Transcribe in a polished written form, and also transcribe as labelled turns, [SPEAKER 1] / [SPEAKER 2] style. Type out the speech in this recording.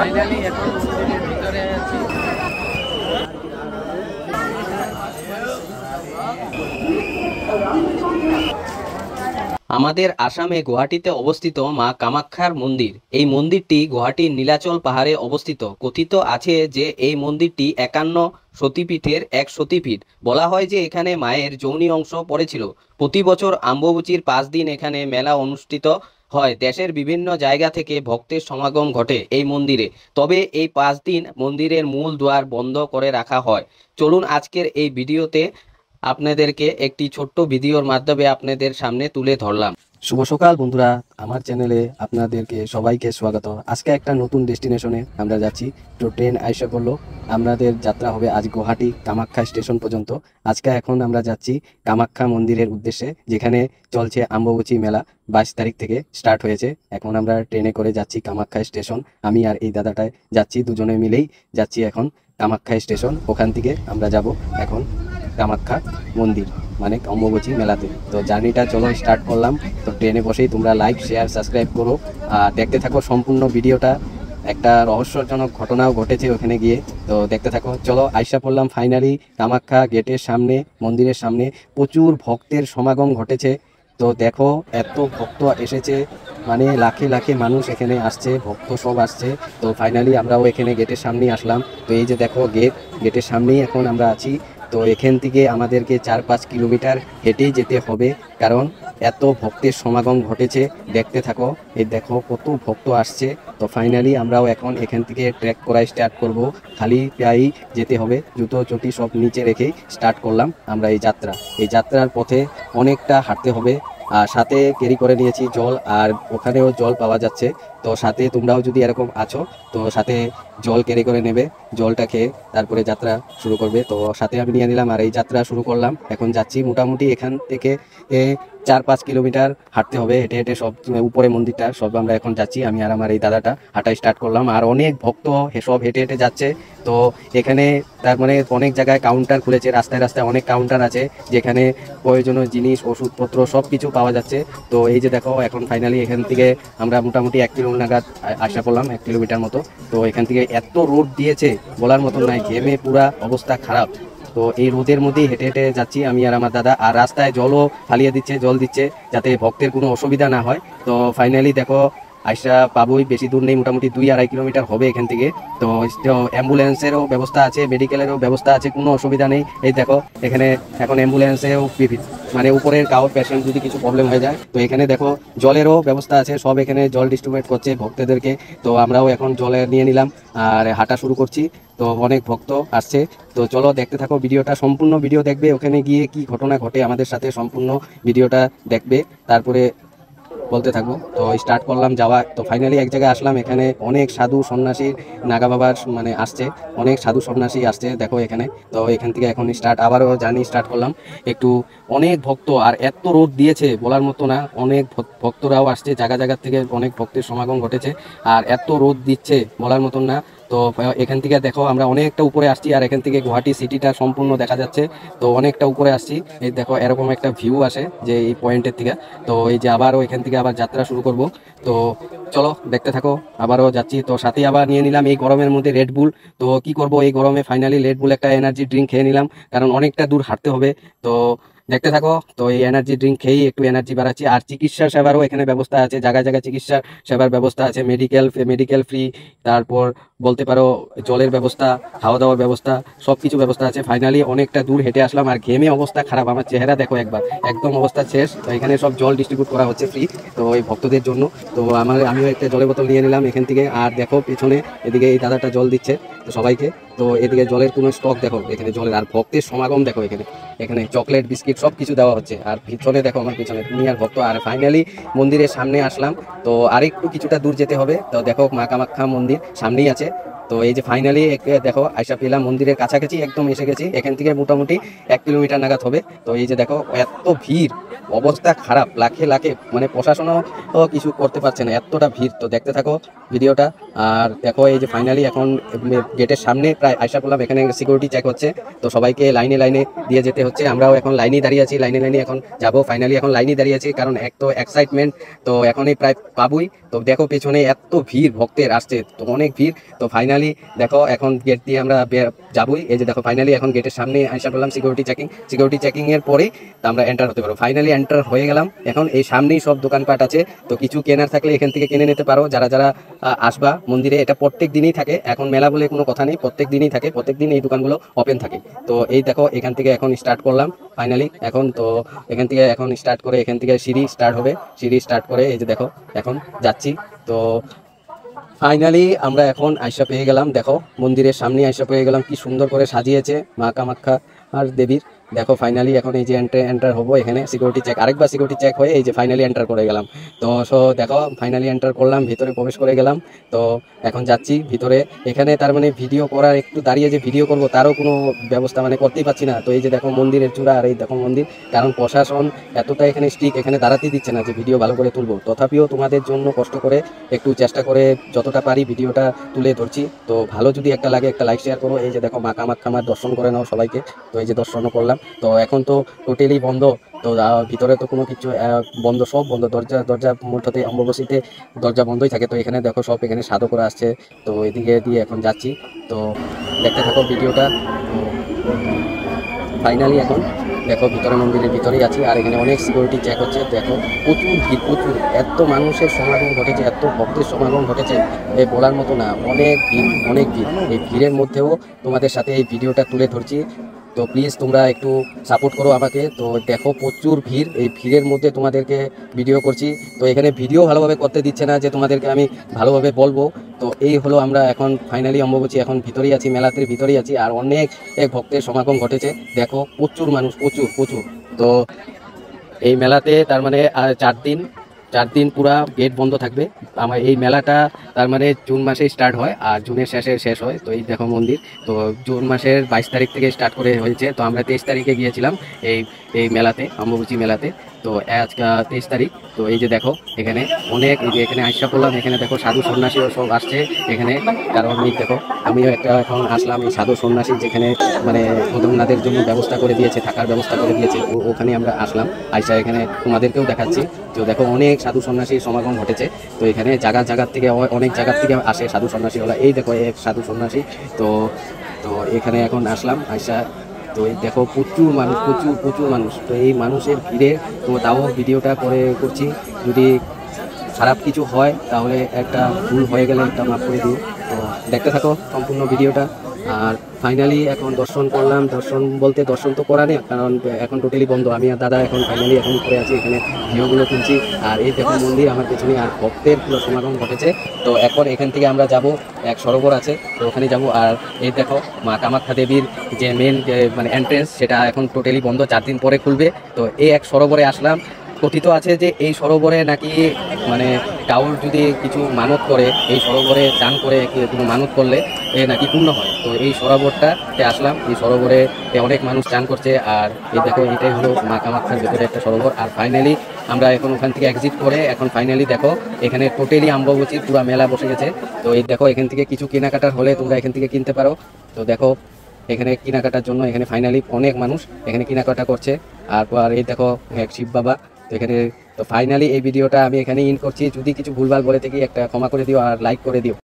[SPEAKER 1] Finally এখন মন্দিরের ভিতরে আছি। আমাদের আসামে গুয়াহাটিতে অবস্থিত মা কামাখ্যার মন্দির। এই মন্দিরটি গুয়াহাটির নীলাচল পাহাড়ে অবস্থিত। কথিত আছে যে এই মন্দিরটি 51 সতীপীঠের এক সতীপীঠ। বলা হয় যে এখানে মায়ের যোনি অংশ পড়েছিল। প্রতি বছর অম্বুবাচীর 5 দিন এখানে মেলা অনুষ্ঠিত হয়। দেশের বিভিন্ন জায়গা থেকে ভক্তের সমাগম ঘটে এই মন্দিরে। তবে এই 5 দিন মন্দিরের মূল দ্বার বন্ধ করে রাখা হয়। চলুন আজকের এই ভিডিওতে আপনাদেরকে একটি ছোট্ট ভিডিওর মাধ্যমে আপনাদের সামনে তুলে ধরলাম। শুভ সকাল বন্ধুরা, আমার চ্যানেলে আপনাদেরকে সবাইকে স্বাগত। আজকে একটা নতুন ডেস্টিনেশনে আমরা যাচ্ছি। তো ট্রেন আইসা পড়লো, আমাদের যাত্রা হবে আজ গুয়াহাটি কামাখ্যা স্টেশন পর্যন্ত। এখন আমরা যাচ্ছি কামাখ্যা মন্দিরের উদ্দেশ্যে, যেখানে চলছে অম্বুবাচী মেলা। 22 তারিখ থেকে স্টার্ট হয়েছে। এখন আমরা ট্রেনে করে যাচ্ছি কামাখ্যা স্টেশন। আমি আর এই দাদাটায় যাচ্ছি, দুজনে মিলেই যাচ্ছি এখন কামাখ্যা স্টেশন। ওখান থেকে আমরা যাব এখন কামাখ্যা মন্দির, মানে অম্বুবাচী মেলাতে। তো জার্নিটা চলো স্টার্ট করলাম। তো ট্রেনে বসেই তোমরা লাইক, শেয়ার, সাবস্ক্রাইব করো, দেখতে থাকো সম্পূর্ণ ভিডিওটা। একটা রহস্যজনক ঘটনাও ঘটেছে ওখানে গিয়ে, তো দেখতে থাকো। চলো আইসা পড়লাম ফাইনালি কামাখ্যা গেটের সামনে, মন্দিরের সামনে। প্রচুর ভক্তের সমাগম ঘটেছে। তো দেখো এত ভক্ত এসেছে, মানে লাখে লাখে মানুষ এখানে আসছে, ভক্ত সব আসছে। তো ফাইনালি আমরাও এখানে গেটের সামনেই আসলাম। তো এই যে দেখো গেটের সামনেই এখন আমরা আছি। তো এখান থেকে আমাদেরকে 4-5 কিলোমিটার হেঁটেই যেতে হবে, কারণ এত ভক্তের সমাগম ঘটেছে। দেখতে থাকো, এই দেখো কত ভক্ত আসছে। তো ফাইনালি আমরাও এখন এখান থেকে ট্রেক করা স্টার্ট করব। খালি পায়েই যেতে হবে, জুতো চটি সব নিচে রেখেই স্টার্ট করলাম আমরা এই যাত্রা। এই যাত্রার পথে অনেকটা হাঁটতে হবে। আর সাথে ক্যারি করে নিয়েছি জল, আর ওখানেও জল পাওয়া যাচ্ছে। তো সাথে তোমরাও যদি এরকম আছো তো সাথে জল ক্যারি করে নেবে, জলটা খেয়ে তারপরে যাত্রা শুরু করবে। তো সাথে আমি নিয়ে নিলাম আর এই যাত্রা শুরু করলাম। এখন যাচ্ছি মোটামুটি এখান থেকে 4-5 কিলোমিটার হাঁটতে হবে হেঁটে হেঁটে। সব উপরে মন্দিরটা সব আমরা এখন যাচ্ছি, আমি আর আমার এই দাদাটা হাঁটা স্টার্ট করলাম। আর অনেক ভক্ত সব হেঁটে হেঁটে যাচ্ছে। তো এখানে তার মানে অনেক জায়গায় কাউন্টার খুলেছে, রাস্তায় রাস্তায় অনেক কাউন্টার আছে, যেখানে প্রয়োজনীয় জিনিস, ওষুধপত্র সব কিছু পাওয়া যাচ্ছে। তো এই যে দেখো এখন ফাইনালি এখান থেকে আমরা মোটামুটি 1 কিলোমিটার নাগাদ আসা পড়লাম, 1 কিলোমিটার মতো। তো এখান থেকে এত রোদ দিয়েছে বলার মতো নাই, ঘেমে পুরা অবস্থা খারাপ। তো এই রোদের মধ্যেই হেঁটে হেঁটে যাচ্ছি আমি আর আমার দাদা। আর রাস্তায় জলও ফালিয়ে দিচ্ছে, জল দিচ্ছে যাতে ভক্তের কোনো অসুবিধা না হয়। তো ফাইনালি দেখো আইসা পাবোই, বেশি দূর নেই, মোটামুটি 2-2.5 কিলোমিটার হবে এখান থেকে। তো অ্যাম্বুলেন্সেরও ব্যবস্থা আছে, মেডিকেলেরও ব্যবস্থা আছে, কোনো অসুবিধা নেই। এই দেখো এখানে এখন অ্যাম্বুলেন্সেও মানে উপরের কাউর পেশেন্ট যদি কিছু প্রবলেম হয়ে যায়, তো এখানে দেখো জলেরও ব্যবস্থা আছে। সব এখানে জল ডিস্ট্রিবিউট করছে ভক্তদেরকে। তো আমরাও এখন জলে নিয়ে নিলাম আর হাঁটা শুরু করছি। তো অনেক ভক্ত আসছে। তো চলো দেখতে থাকো ভিডিওটা, সম্পূর্ণ ভিডিও দেখবে। ওখানে গিয়ে কি ঘটনা ঘটে আমাদের সাথে সম্পূর্ণ ভিডিওটা দেখবে, তারপরে বলতে থাকবো। তো স্টার্ট করলাম যাওয়া। তো ফাইনালি এক জায়গায় আসলাম, এখানে অনেক সাধু সন্ন্যাসী, নাগা বাবার মানে আসছে, অনেক সাধু সন্ন্যাসী আসছে দেখো এখানে। তো এখান থেকে এখন আবারও জার্নি স্টার্ট করলাম একটু। অনেক ভক্ত, আর এত রোদ দিয়েছে বলার মতো না। অনেক ভক্তরাও আসছে, জায়গা জায়গা থেকে অনেক ভক্তের সমাগম ঘটেছে, আর এত রোদ দিচ্ছে বলার মতন না। তো এখান থেকে দেখো আমরা অনেকটা উপরে আসছি, আর এখান থেকে গুয়াহাটি সিটিটা সম্পূর্ণ দেখা যাচ্ছে। তো অনেকটা উপরে আসছি, এই দেখো এরকম একটা ভিউ আসে যে এই পয়েন্টের থেকে। তো এই যে আবারও এখান থেকে আবার যাত্রা শুরু করব। তো চলো দেখতে থাকো, আবারও যাচ্ছি। তো সাথে আবার নিয়ে নিলাম এই গরমের মধ্যে রেডবুল। তো কি করব এই গরমে, ফাইনালি রেডবুল একটা এনার্জি ড্রিঙ্ক খেয়ে নিলাম, কারণ অনেকটা দূর হাঁটতে হবে। তো দেখতে থাকো। তো এই এনার্জি ড্রিঙ্ক খেয়েই একটু এনার্জি বাড়াচ্ছি। আর চিকিৎসা সেবারও এখানে ব্যবস্থা আছে, জায়গায় জায়গায় চিকিৎসা সেবার ব্যবস্থা আছে, মেডিকেল ফ্রি। তারপর বলতে পারো জলের ব্যবস্থা, খাওয়া দাওয়ার ব্যবস্থা, সব কিছু ব্যবস্থা আছে। ফাইনালি অনেকটা দূর হেঁটে আসলাম, আর ঘেমে অবস্থা খারাপ, আমার চেহারা দেখো একবার, একদম অবস্থা শেষ। তো এখানে সব জল ডিস্ট্রিবিউট করা হচ্ছে ফ্রি, তো এই ভক্তদের জন্য। তো আমিও একটা জলের বোতল নিয়ে নিলাম এখান থেকে। আর দেখো পিছনে এদিকে এই দাদাটা জল দিচ্ছে তো সবাইকে। তো এদিকে জলের কোনো স্টক দেখো এখানে জলের, আর ভক্তের সমাগম দেখো এখানে। এখানে চকলেট, বিস্কিট সব কিছু দেওয়া হচ্ছে। আর পিছনে দেখো আমার পিছনে দুনিয়ার ভক্ত। আর ফাইনালি মন্দিরের সামনে আসলাম। তো আরেকটু কিছুটা দূর যেতে হবে। তো দেখো মা কামাখ্যা মন্দির সামনেই আছে। তো এই যে ফাইনালি দেখো আইসা পেলাম, মন্দিরের কাছাকাছি একদম এসে গেছি। এখান থেকে মোটামুটি 1 কিলোমিটার নাগাদ হবে। তো এই যে দেখো এত ভিড়, অবস্থা খারাপ, লাখে লাখে, মানে প্রশাসনও কিছু করতে পারছে না, এতটা ভিড়। তো দেখতে থাকো ভিডিওটা। আর দেখো এই যে ফাইনালি এখন গেটের সামনে প্রায় আইসা পড়লাম, এখানে সিকিউরিটি চেক হচ্ছে। তো সবাইকে লাইনে লাইনে দিয়ে যেতে হচ্ছে। আমরাও এখন লাইনেই দাঁড়িয়ে আছি, লাইনে লাইনে এখন যাবো। ফাইনালি এখন লাইনেই দাঁড়িয়ে আছি, কারণ এক তো এক্সাইটমেন্ট। তো এখনই প্রায় পাবই। তো দেখো পেছনে এত ভিড় ভক্তের আসছে, তো অনেক ভিড়। তো ফাইনালি দেখো এখন গেট দিয়ে আমরা যাবোই। এই যে দেখো ফাইনালি এখন গেটের সামনে আইসা বললাম সিকিউরিটি চেকিং এর পরে আমরা এন্টার হতে পারবো। ফাইনালি এন্টার হয়ে গেলাম। এখন এই সামনেই সব দোকানপাট আছে, তো কিছু কেনার থাকলে এখান থেকে কিনে নিতে পারো। যারা যারা আসবা মন্দিরে, এটা প্রত্যেক দিনই থাকে, এখন মেলা বলে কোনো কথা নেই, প্রত্যেক দিনই থাকে, প্রত্যেক দিন এই দোকানগুলো ওপেন থাকে। তো এই দেখো এখান থেকে এখন স্টার্ট করলাম ফাইনালি। এখন তো এখান থেকে এখন স্টার্ট করে এখান থেকে সিঁড়ি স্টার্ট হবে, সিঁড়ি স্টার্ট করে এই যে দেখো এখন যাচ্ছি। তো ফাইনালি আমরা এখন আইসা পেয়ে গেলাম, দেখো মন্দিরের সামনে আইসা পেয়ে গেলাম, কি সুন্দর করে সাজিয়েছে মা কামাখ্যা আর দেবীর। দেখো ফাইনালি এখন এই যে এন্টার হবো, এখানে সিকিউরিটি চেক, আরেকবার সিকিউরিটি চেক হয়ে এই যে ফাইনালি এন্টার করে গেলাম। তো দেখো ফাইনালি এন্টার করলাম, ভিতরে প্রবেশ করে গেলাম। তো এখন যাচ্ছি ভিতরে। এখানে তার মানে ভিডিও করার, একটু দাঁড়িয়ে যে ভিডিও করব তারও কোনো ব্যবস্থা মানে করতেই পারছি না। তো এই যে দেখো মন্দিরের চূড়া আর এই দেখো মন্দির, কারণ প্রশাসন এতটা এখানে স্ট্রিক্ট, এখানে দাঁড়াতেই দিচ্ছে না যে ভিডিও ভালো করে তুলবো। তথাপিও তোমাদের জন্য কষ্ট করে একটু চেষ্টা করে যতটা পারি ভিডিওটা তুলে ধরছি। তো ভালো যদি একটা লাগে একটা লাইক শেয়ার করো। এই যে দেখো মা কামাখ্যার দর্শন করে নাও সবাইকে। তো এই যে দর্শনও করলাম। তো এখন তো টোটালি বন্ধ, তো ভিতরে তো কোনো কিছু বন্ধ, সব বন্ধ, দরজা মধ্যে অম্বুবাচীতে দরজা বন্ধই থাকে। তো এখানে দেখো সব এখানে সাধকরা আসছে, তো এদিকে দিয়ে এখন যাচ্ছি। তো দেখতে থাকো ভিডিওটা। তো ফাইনালি এখন দেখো ভিতরে মন্দিরের ভিতরেই আছি, আর এখানে অনেক সিকিউরিটি চেক হচ্ছে। দেখো প্রচুর ভিড়, প্রচুর, এত মানুষের সমাগম ঘটেছে, এত ভক্তের সমাগম ঘটেছে এ বলার মতো না। অনেক ভিড়, অনেক ভিড়। এই ভিড়ের মধ্যেও তোমাদের সাথে এই ভিডিওটা তুলে ধরছি। তো প্লিজ তোমরা একটু সাপোর্ট করো আমাকে। তো দেখো প্রচুর ভিড়, এই ভিড়ের মধ্যে তোমাদেরকে ভিডিও করছি। তো এখানে ভিডিও ভালোভাবে করতে দিচ্ছে না যে তোমাদেরকে আমি ভালোভাবে বলবো। তো এই হলো আমরা এখন ফাইনালি অম্বুবাচী এখন ভিতরেই আছি, মেলাতে ভিতরেই আছি, আর অনেক ভক্তের সমাগম ঘটেছে। দেখো প্রচুর মানুষ, প্রচুর প্রচুর। তো এই মেলাতে তার মানে আর 4 দিন পুরা গেট বন্ধ থাকবে। আমার এই মেলাটা তার মানে জুন মাসে স্টার্ট হয় আর জুনের শেষে শেষ হয়। তো এই দেখো মন্দির, তো জুন মাসের 22 তারিখ থেকে স্টার্ট করে হয়েছে। তো আমরা 23 তারিখে গিয়েছিলাম এই এই মেলাতে, অম্বুবাচী মেলাতে। তো আজকে 23 তারিখ। তো এই যে দেখো এখানে অনেক, এই যে এখানে আইসা পড়লাম, এখানে দেখো সাধু সন্ন্যাসীও সব আসছে এখানে। কারণ এই দেখো আমিও একটা এখন আসলাম এই সাধু সন্ন্যাসী, যেখানে মানে ওনাদের জন্য ব্যবস্থা করে দিয়েছে, থাকার ব্যবস্থা করে দিয়েছে। ওখানে আমরা আসলাম, আইসা এখানে তোমাদেরকেও দেখাচ্ছি। তো দেখো অনেক সাধু সন্ন্যাসীর সমাগম ঘটেছে। তো এখানে জায়গার থেকে অনেক জায়গার থেকে আসে সাধু সন্ন্যাসীওয়ালা। এই দেখো এক সাধু সন্ন্যাসী। তো তো এখানে এখন আসলাম আইসা। তো এই দেখো প্রচুর মানুষ, প্রচুর প্রচুর মানুষ। তো এই মানুষের ভিড়ে তো তাও ভিডিওটা করছি, যদি খারাপ কিছু হয় তাহলে একটা ভুল হয়ে গেলে একটা মাফ করে দিও। তো দেখতে থাকো সম্পূর্ণ ভিডিওটা। আর ফাইনালি এখন দর্শন করলাম, দর্শন বলতে দর্শন তো করা নেই, কারণ এখন টোটালি বন্ধ। আমি আর দাদা এখন ফাইনালি এখন করে আছি, এখানে ভিডিওগুলো তুলছি। আর এই দেখো মন্দির আমার পেছনে, আর ভক্তের পুরো সমাগম ঘটেছে। তো এখন এখান থেকে আমরা যাব, এক সরোবর আছে, তো ওখানে যাব। আর এই দেখো মা কামাখ্যা দেবীর যে মেন মানে এন্ট্রেন্স, সেটা এখন টোটালি বন্ধ, 4 দিন পরে খুলবে। তো এই এক সরোবরে আসলাম। কথিত আছে যে এই সরোবরে নাকি মানে কাউর যদি কিছু মানত করে, এই সরোবরে চান করে কোনো মানত করলে এ নাকি পূর্ণ হয়। তো এই সরোবরটাতে আসলাম, এই সরোবরে অনেক মানুষ চান করছে। আর এই দেখো এটাই হলো মা কামাখ্যার ভেতরে একটা সরোবর। আর ফাইনালি আমরা এখন ওখান থেকে এক্সিট করে এখন ফাইনালি দেখো এখানে টোটালি অম্বুবাচীর পুরো মেলা বসে গেছে। তো এই দেখো এখান থেকে কিছু কেনাকাটার হলে তোমরা এখান থেকে কিনতে পারো। তো দেখো এখানে কেনাকাটার জন্য এখানে ফাইনালি অনেক মানুষ এখানে কেনাকাটা করছে। আর এই দেখো শিব বাবা। তো এখানে তো ফাইনালি এই ভিডিওটা আমি এখানে ইন করছি। যদি কিছু ভুলভাল বলে থাকি একটা ক্ষমা করে দিও আর লাইক করে দিও।